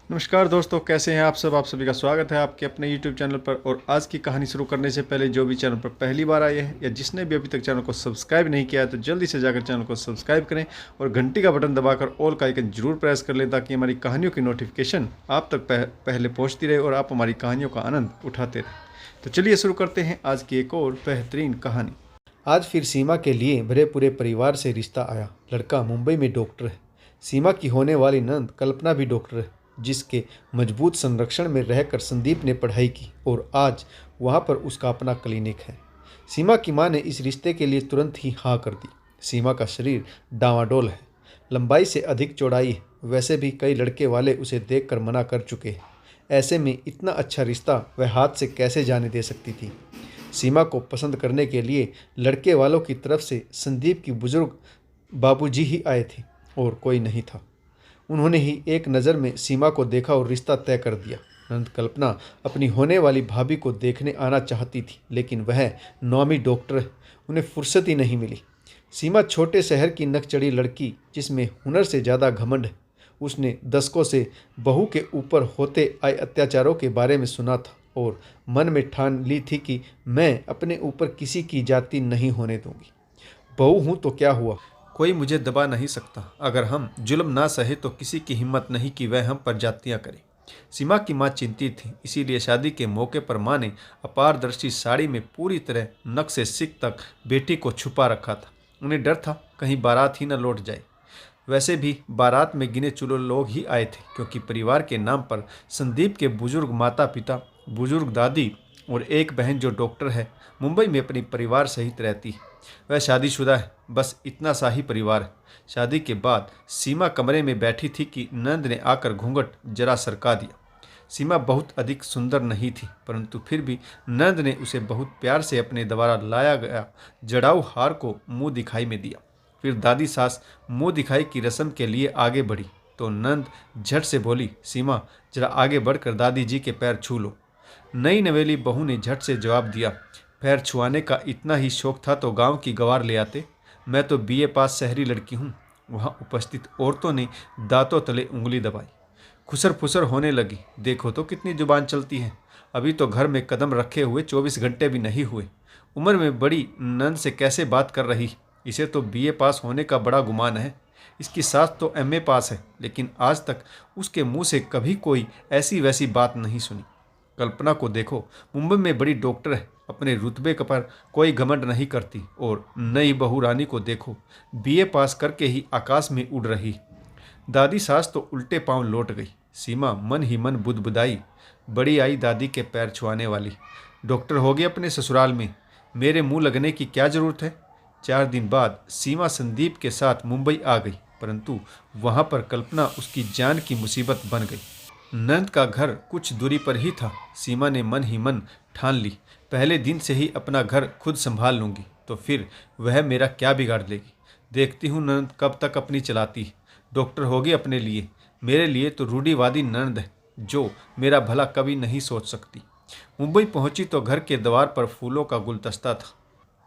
नमस्कार दोस्तों, कैसे हैं आप सब। आप सभी का स्वागत है आपके अपने YouTube चैनल पर। और आज की कहानी शुरू करने से पहले जो भी चैनल पर पहली बार आए हैं या जिसने भी अभी तक चैनल को सब्सक्राइब नहीं किया है तो जल्दी से जाकर चैनल को सब्सक्राइब करें और घंटी का बटन दबाकर ऑल का आइकन जरूर प्रेस कर लें ताकि हमारी कहानियों की नोटिफिकेशन आप तक पहले पहुँचती रहे और आप हमारी कहानियों का आनंद उठाते रहें। तो चलिए शुरू करते हैं आज की एक और बेहतरीन कहानी। आज फिर सीमा के लिए भरे पूरे परिवार से रिश्ता आया। लड़का मुंबई में डॉक्टर है। सीमा की होने वाली नंद कल्पना भी डॉक्टर है, जिसके मजबूत संरक्षण में रहकर संदीप ने पढ़ाई की और आज वहाँ पर उसका अपना क्लिनिक है। सीमा की माँ ने इस रिश्ते के लिए तुरंत ही हाँ कर दी। सीमा का शरीर डावाडोल है, लंबाई से अधिक चौड़ाई है। वैसे भी कई लड़के वाले उसे देखकर मना कर चुके हैं। ऐसे में इतना अच्छा रिश्ता वह हाथ से कैसे जाने दे सकती थी। सीमा को पसंद करने के लिए लड़के वालों की तरफ से संदीप की बुजुर्ग बाबूजी ही आए थे और कोई नहीं था। उन्होंने ही एक नज़र में सीमा को देखा और रिश्ता तय कर दिया। नंद कल्पना अपनी होने वाली भाभी को देखने आना चाहती थी, लेकिन वह नामी डॉक्टर है, उन्हें फुर्सत ही नहीं मिली। सीमा छोटे शहर की नकचढ़ी लड़की जिसमें हुनर से ज़्यादा घमंड है। उसने दशकों से बहू के ऊपर होते आए अत्याचारों के बारे में सुना था और मन में ठान ली थी कि मैं अपने ऊपर किसी की जाति नहीं होने दूंगी। बहू हूँ तो क्या हुआ, कोई मुझे दबा नहीं सकता। अगर हम जुल्म ना सहे तो किसी की हिम्मत नहीं कि वह हम पर जातियाँ करे। सीमा की माँ चिंतित थी, इसीलिए शादी के मौके पर माँ ने अपारदर्शी साड़ी में पूरी तरह नक से सिक तक बेटी को छुपा रखा था। उन्हें डर था कहीं बारात ही न लौट जाए। वैसे भी बारात में गिने चुने लोग ही आए थे, क्योंकि परिवार के नाम पर संदीप के बुजुर्ग माता पिता, बुजुर्ग दादी और एक बहन जो डॉक्टर है, मुंबई में अपने परिवार सहित रहती है। वह शादीशुदा है, बस इतना सा ही परिवार है। शादी के बाद सीमा कमरे में बैठी थी कि नंद ने आकर घूंघट जरा सरका दिया। सीमा बहुत अधिक सुंदर नहीं थी, परंतु फिर भी नंद ने उसे बहुत प्यार से अपने द्वारा लाया गया जड़ाऊ हार को मुंह दिखाई में दिया। फिर दादी सास मुंह दिखाई की रस्म के लिए आगे बढ़ी तो नंद झट से बोली, सीमा जरा आगे बढ़कर दादी जी के पैर छू लो। नई नवेली बहू ने झट से जवाब दिया, पैर छुआने का इतना ही शौक था तो गांव की गवार ले आते। मैं तो बीए पास शहरी लड़की हूँ। वहाँ उपस्थित औरतों ने दांतों तले उंगली दबाई, खुसर फुसर होने लगी। देखो तो कितनी जुबान चलती है। अभी तो घर में कदम रखे हुए 24 घंटे भी नहीं हुए। उम्र में बड़ी नंद से कैसे बात कर रही। इसे तो बीए पास होने का बड़ा गुमान है। इसकी सास तो एमए पास है, लेकिन आज तक उसके मुंह से कभी कोई ऐसी वैसी बात नहीं सुनी। कल्पना को देखो, मुंबई में बड़ी डॉक्टर है, अपने रुतबे पर कोई घमंड नहीं करती। और नई बहू रानी को देखो, बीए पास करके ही आकाश में उड़ रही। दादी सास तो उल्टे पांव लौट गई। सीमा मन ही मन बुदबुदाई, बड़ी आई दादी के पैर छुआने वाली। डॉक्टर हो गई अपने ससुराल में, मेरे मुंह लगने की क्या जरूरत है। 4 दिन बाद सीमा संदीप के साथ मुंबई आ गई, परंतु वहां पर कल्पना उसकी जान की मुसीबत बन गई। नंद का घर कुछ दूरी पर ही था। सीमा ने मन ही मन ठान ली, पहले दिन से ही अपना घर खुद संभाल लूंगी, तो फिर वह मेरा क्या बिगाड़ लेगी। देखती हूँ नंद कब तक अपनी चलाती है। डॉक्टर होगी अपने लिए, मेरे लिए तो रूढ़िवादी नंद है जो मेरा भला कभी नहीं सोच सकती। मुंबई पहुंची तो घर के द्वार पर फूलों का गुलदस्ता था।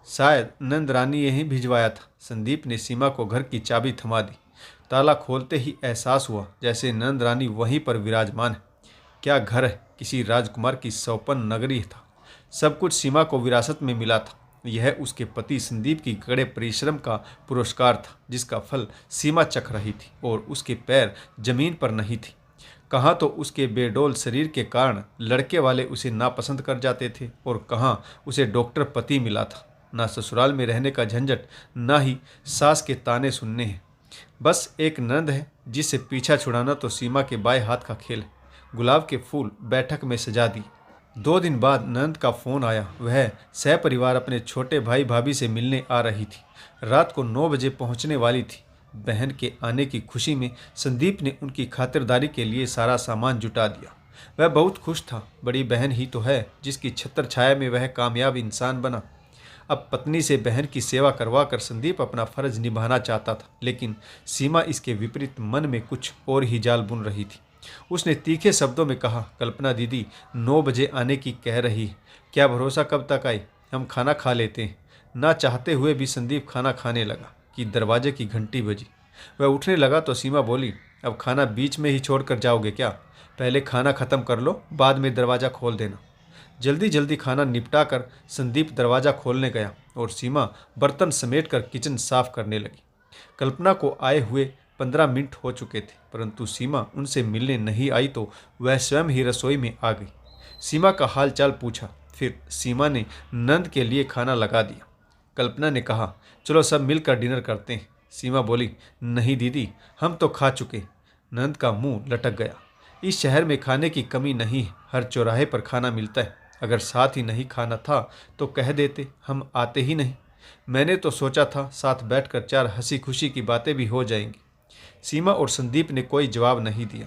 शायद नंद रानी यहीं भिजवाया था। संदीप ने सीमा को घर की चाबी थमा दी। ताला खोलते ही एहसास हुआ जैसे नंद रानी वहीं पर विराजमान है। क्या घर है, किसी राजकुमार की सौपन नगरी था। सब कुछ सीमा को विरासत में मिला था। यह उसके पति संदीप की कड़े परिश्रम का पुरस्कार था, जिसका फल सीमा चख रही थी और उसके पैर जमीन पर नहीं थे। कहाँ तो उसके बेडौल शरीर के कारण लड़के वाले उसे नापसंद कर जाते थे और कहाँ उसे डॉक्टर पति मिला था। ना ससुराल में रहने का झंझट, ना ही सास के ताने सुनने हैं। बस एक नंद है जिससे पीछा छुड़ाना तो सीमा के बाएं हाथ का खेल है। गुलाब के फूल बैठक में सजा दी। 2 दिन बाद नंद का फोन आया। वह सहपरिवार अपने छोटे भाई भाभी से मिलने आ रही थी। रात को 9 बजे पहुंचने वाली थी। बहन के आने की खुशी में संदीप ने उनकी खातिरदारी के लिए सारा सामान जुटा दिया। वह बहुत खुश था। बड़ी बहन ही तो है जिसकी छत्र छाया में वह कामयाब इंसान बना। अब पत्नी से बहन की सेवा करवा कर संदीप अपना फर्ज निभाना चाहता था, लेकिन सीमा इसके विपरीत मन में कुछ और ही जाल बुन रही थी। उसने तीखे शब्दों में कहा, कल्पना दीदी 9 बजे आने की कह रही है, क्या भरोसा कब तक आए, हम खाना खा लेते हैं। ना चाहते हुए भी संदीप खाना खाने लगा कि दरवाजे की घंटी बजी। वह उठने लगा तो सीमा बोली, अब खाना बीच में ही छोड़ कर जाओगे क्या? पहले खाना ख़त्म कर लो, बाद में दरवाज़ा खोल देना। जल्दी जल्दी खाना निपटा कर संदीप दरवाज़ा खोलने गया और सीमा बर्तन समेट कर किचन साफ करने लगी। कल्पना को आए हुए 15 मिनट हो चुके थे, परंतु सीमा उनसे मिलने नहीं आई तो वह स्वयं ही रसोई में आ गई। सीमा का हाल चाल पूछा, फिर सीमा ने नंद के लिए खाना लगा दिया। कल्पना ने कहा, चलो सब मिलकर डिनर करते हैं। सीमा बोली, नहीं दीदी, हम तो खा चुके। नंद का मुंह लटक गया। इस शहर में खाने की कमी नहीं है, हर चौराहे पर खाना मिलता है। अगर साथ ही नहीं खाना था तो कह देते, हम आते ही नहीं। मैंने तो सोचा था साथ बैठकर 4 हंसी खुशी की बातें भी हो जाएंगी। सीमा और संदीप ने कोई जवाब नहीं दिया।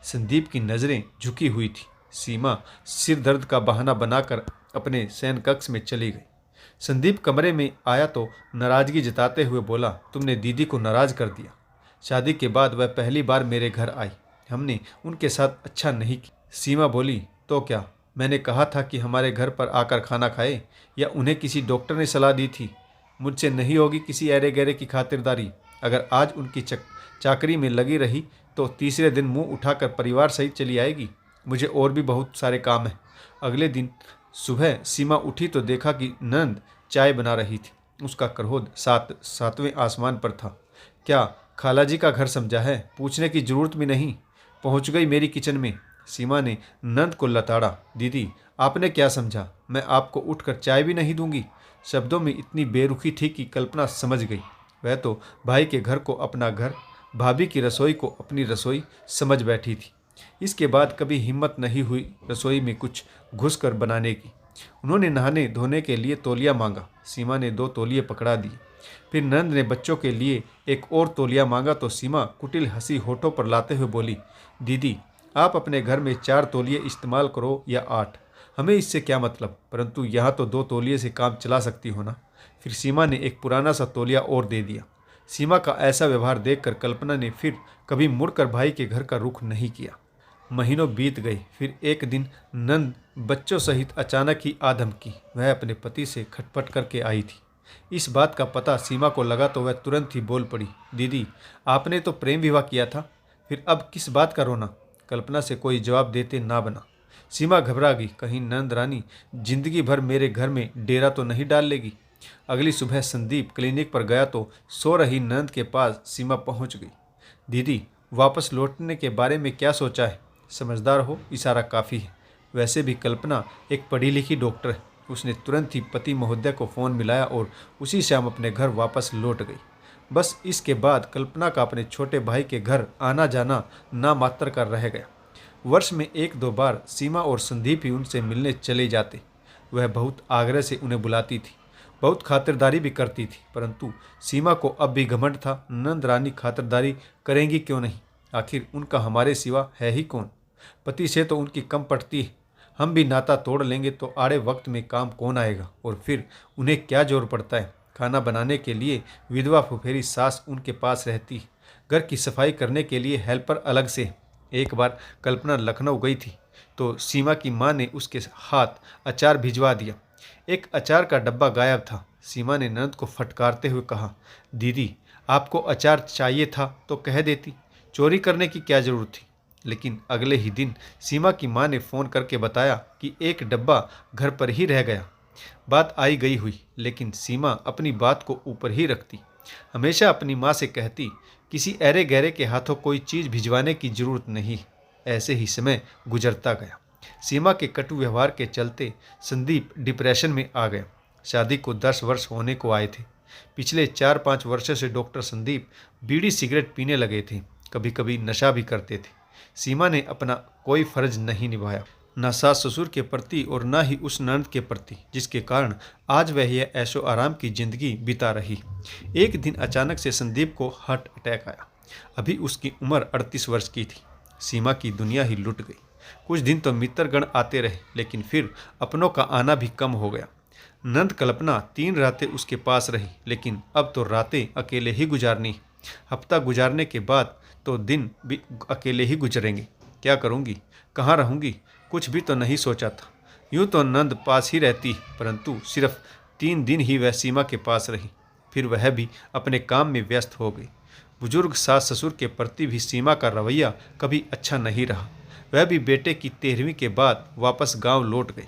संदीप की नज़रें झुकी हुई थी। सीमा सिर दर्द का बहाना बनाकर अपने शयन कक्ष में चली गई। संदीप कमरे में आया तो नाराज़गी जताते हुए बोला, तुमने दीदी को नाराज़ कर दिया। शादी के बाद वह पहली बार मेरे घर आई, हमने उनके साथ अच्छा नहीं किया। सीमा बोली, तो क्या मैंने कहा था कि हमारे घर पर आकर खाना खाए, या उन्हें किसी डॉक्टर ने सलाह दी थी? मुझसे नहीं होगी किसी ऐरे गहरे की खातिरदारी। अगर आज उनकी चाकरी में लगी रही तो तीसरे दिन मुंह उठाकर परिवार सहित चली आएगी। मुझे और भी बहुत सारे काम हैं। अगले दिन सुबह सीमा उठी तो देखा कि नंद चाय बना रही थी। उसका क्रोध सातवें आसमान पर था। क्या खालाजी का घर समझा है? पूछने की जरूरत भी नहीं। पहुंच गई मेरी किचन में। सीमा ने नंद को लताड़ा, दीदी आपने क्या समझा? मैं आपको उठकर चाय भी नहीं दूंगी। शब्दों में इतनी बेरुखी थी कि कल्पना समझ गई। वह तो भाई के घर को अपना घर, भाभी की रसोई को अपनी रसोई समझ बैठी थी। इसके बाद कभी हिम्मत नहीं हुई रसोई में कुछ घुसकर बनाने की। उन्होंने नहाने धोने के लिए तौलिया मांगा। सीमा ने 2 तौलिए पकड़ा दिए। फिर नंद ने बच्चों के लिए एक और तौलिया मांगा तो सीमा कुटिल हंसी होठों पर लाते हुए बोली, दीदी आप अपने घर में 4 तौलिए इस्तेमाल करो या 8, हमें इससे क्या मतलब, परंतु यहाँ तो 2 तौलिए से काम चला सकती हो ना। फिर सीमा ने एक पुराना सा तौलिया और दे दिया। सीमा का ऐसा व्यवहार देखकर कल्पना ने फिर कभी मुड़कर भाई के घर का रुख नहीं किया। महीनों बीत गए। फिर एक दिन नंद बच्चों सहित अचानक ही आ धमकी। वह अपने पति से खटपट करके आई थी। इस बात का पता सीमा को लगा तो वह तुरंत ही बोल पड़ी, दीदी आपने तो प्रेम विवाह किया था, फिर अब किस बात का रोना? कल्पना से कोई जवाब देते ना बना। सीमा घबरा गई, कहीं नंद रानी जिंदगी भर मेरे घर में डेरा तो नहीं डाल लेगी। अगली सुबह संदीप क्लिनिक पर गया तो सो रही नंद के पास सीमा पहुंच गई। दीदी वापस लौटने के बारे में क्या सोचा है? समझदार हो, इशारा काफ़ी है। वैसे भी कल्पना एक पढ़ी लिखी डॉक्टर है। उसने तुरंत ही पति महोदय को फ़ोन मिलाया और उसी शाम अपने घर वापस लौट गई। बस इसके बाद कल्पना का अपने छोटे भाई के घर आना जाना नामात्र का रह गया। वर्ष में 1-2 बार सीमा और संदीप ही उनसे मिलने चले जाते। वह बहुत आग्रह से उन्हें बुलाती थी, बहुत खातिरदारी भी करती थी, परंतु सीमा को अब भी घमंड था, नंद रानी खातिरदारी करेंगी क्यों नहीं? आखिर उनका हमारे सिवा है ही कौन? पति से तो उनकी कम पड़ती है। हम भी नाता तोड़ लेंगे तो आड़े वक्त में काम कौन आएगा? और फिर उन्हें क्या जोर पड़ता है? खाना बनाने के लिए विधवा फुफेरी सास उनके पास रहती है। घर की सफाई करने के लिए हेल्पर अलग से। एक बार कल्पना लखनऊ गई थी तो सीमा की मां ने उसके हाथ अचार भिजवा दिया। एक अचार का डब्बा गायब था। सीमा ने नंद को फटकारते हुए कहा, दीदी आपको अचार चाहिए था तो कह देती, चोरी करने की क्या जरूरत थी? लेकिन अगले ही दिन सीमा की मां ने फ़ोन करके बताया कि एक डब्बा घर पर ही रह गया। बात आई गई हुई, लेकिन सीमा अपनी बात को ऊपर ही रखती। हमेशा अपनी माँ से कहती, किसी ऐरे गहरे के हाथों कोई चीज़ भिजवाने की जरूरत नहीं। ऐसे ही समय गुजरता गया। सीमा के कटु व्यवहार के चलते संदीप डिप्रेशन में आ गया। शादी को 10 वर्ष होने को आए थे। पिछले 4-5 वर्षों से डॉक्टर संदीप बीड़ी सिगरेट पीने लगे थे, कभी कभी नशा भी करते थे। सीमा ने अपना कोई फर्ज नहीं निभाया, न सास ससुर के प्रति और न ही उस ननद के प्रति, जिसके कारण आज वह यह ऐशो आराम की जिंदगी बिता रही। एक दिन अचानक से संदीप को हार्ट अटैक आया। अभी उसकी उम्र 38 वर्ष की थी। सीमा की दुनिया ही लुट गई। कुछ दिन तो मित्रगण आते रहे, लेकिन फिर अपनों का आना भी कम हो गया। नंद कल्पना 3 रातें उसके पास रही, लेकिन अब तो रातें अकेले ही गुजारनी। हफ्ता गुजारने के बाद तो दिन भी अकेले ही गुजरेंगे। क्या करूँगी, कहाँ रहूँगी, कुछ भी तो नहीं सोचा था। यूँ तो नंद पास ही रहती, परंतु सिर्फ 3 दिन ही वह सीमा के पास रही। फिर वह भी अपने काम में व्यस्त हो गई। बुजुर्ग सास ससुर के प्रति भी सीमा का रवैया कभी अच्छा नहीं रहा। वह भी बेटे की 13वीं के बाद वापस गांव लौट गई।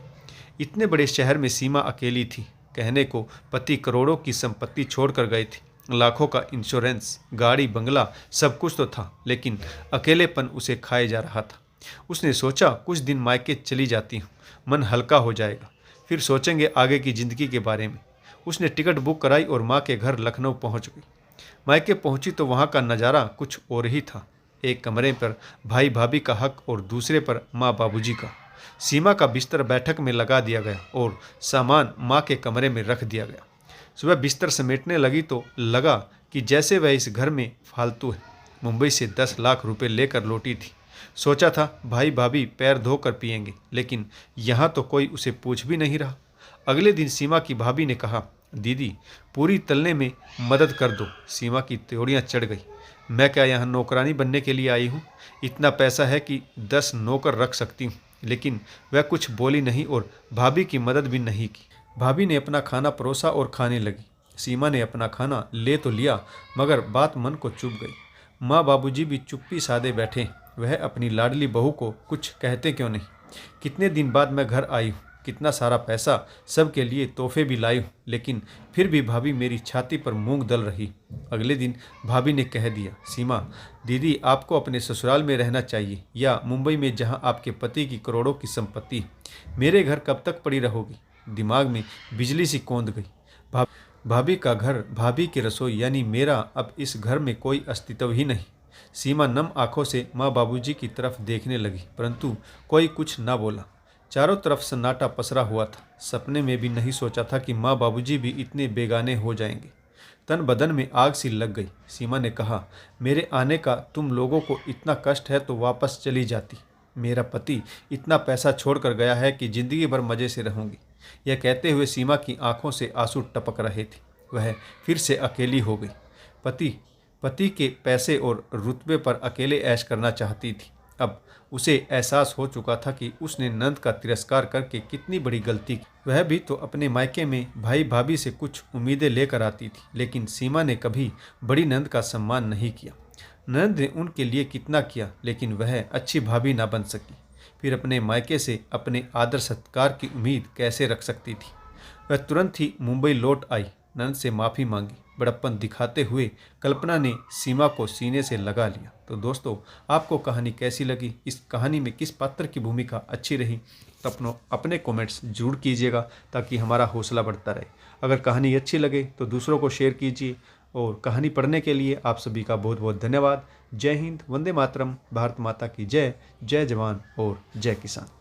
इतने बड़े शहर में सीमा अकेली थी। कहने को पति करोड़ों की संपत्ति छोड़कर गए थे, लाखों का इंश्योरेंस, गाड़ी, बंगला, सब कुछ तो था, लेकिन अकेलेपन उसे खाए जा रहा था। उसने सोचा कुछ दिन मायके चली जाती हूँ, मन हल्का हो जाएगा, फिर सोचेंगे आगे की जिंदगी के बारे में। उसने टिकट बुक कराई और माँ के घर लखनऊ पहुँच गई। मायके पहुंची तो वहाँ का नज़ारा कुछ और ही था। एक कमरे पर भाई भाभी का हक और दूसरे पर माँ बाबूजी का। सीमा का बिस्तर बैठक में लगा दिया गया और सामान माँ के कमरे में रख दिया गया। सुबह बिस्तर समेटने लगी तो लगा कि जैसे वह इस घर में फालतू है। मुंबई से 10 लाख रुपए लेकर लौटी थी। सोचा था भाई भाभी पैर धोकर पिएंगे, लेकिन यहाँ तो कोई उसे पूछ भी नहीं रहा। अगले दिन सीमा की भाभी ने कहा, दीदी पूरी तलने में मदद कर दो। सीमा की त्योड़ियाँ चढ़ गई। मैं क्या यहाँ नौकरानी बनने के लिए आई हूँ? इतना पैसा है कि 10 नौकर रख सकती हूँ। लेकिन वह कुछ बोली नहीं और भाभी की मदद भी नहीं की। भाभी ने अपना खाना परोसा और खाने लगी। सीमा ने अपना खाना ले तो लिया, मगर बात मन को चुभ गई। माँ बाबूजी भी चुप्पी साधे बैठे। वह अपनी लाडली बहू को कुछ कहते क्यों नहीं? कितने दिन बाद मैं घर आई हूँ, कितना सारा पैसा, सबके लिए तोहफे भी लाई हूँ, लेकिन फिर भी भाभी मेरी छाती पर मूंग दल रही। अगले दिन भाभी ने कह दिया, सीमा दीदी आपको अपने ससुराल में रहना चाहिए या मुंबई में जहाँ आपके पति की करोड़ों की संपत्ति है। मेरे घर कब तक पड़ी रहोगी? दिमाग में बिजली सी कौंध गई। भाभी का घर, भाभी की रसोई, यानी मेरा अब इस घर में कोई अस्तित्व ही नहीं। सीमा नम आंखों से माँ बाबूजी की तरफ देखने लगी, परंतु कोई कुछ ना बोला। चारों तरफ सन्नाटा पसरा हुआ था। सपने में भी नहीं सोचा था कि माँ बाबूजी भी इतने बेगाने हो जाएंगे। तन बदन में आग सी लग गई। सीमा ने कहा, मेरे आने का तुम लोगों को इतना कष्ट है तो वापस चली जाती। मेरा पति इतना पैसा छोड़कर गया है कि जिंदगी भर मज़े से रहूंगी। यह कहते हुए सीमा की आंखों से आंसू टपक रहे थे। वह फिर से अकेली हो गई। पति के पैसे और रुतबे पर अकेले ऐश करना चाहती थी। अब उसे एहसास हो चुका था कि उसने नंद का तिरस्कार करके कितनी बड़ी गलती की। वह भी तो अपने मायके में भाई भाभी से कुछ उम्मीदें लेकर आती थी, लेकिन सीमा ने कभी बड़ी नंद का सम्मान नहीं किया। नंद ने उनके लिए कितना किया, लेकिन वह अच्छी भाभी ना बन सकी। फिर अपने मायके से अपने आदर सत्कार की उम्मीद कैसे रख सकती थी? वह तुरंत ही मुंबई लौट आई, नंद से माफ़ी मांगी। बड़प्पन दिखाते हुए कल्पना ने सीमा को सीने से लगा लिया। तो दोस्तों, आपको कहानी कैसी लगी? इस कहानी में किस पात्र की भूमिका अच्छी रही? तो अपने कमेंट्स जरूर कीजिएगा ताकि हमारा हौसला बढ़ता रहे। अगर कहानी अच्छी लगे तो दूसरों को शेयर कीजिए। और कहानी पढ़ने के लिए आप सभी का बहुत बहुत धन्यवाद। जय हिंद, वंदे मातरम, भारत माता की जय। जय जवान और जय किसान।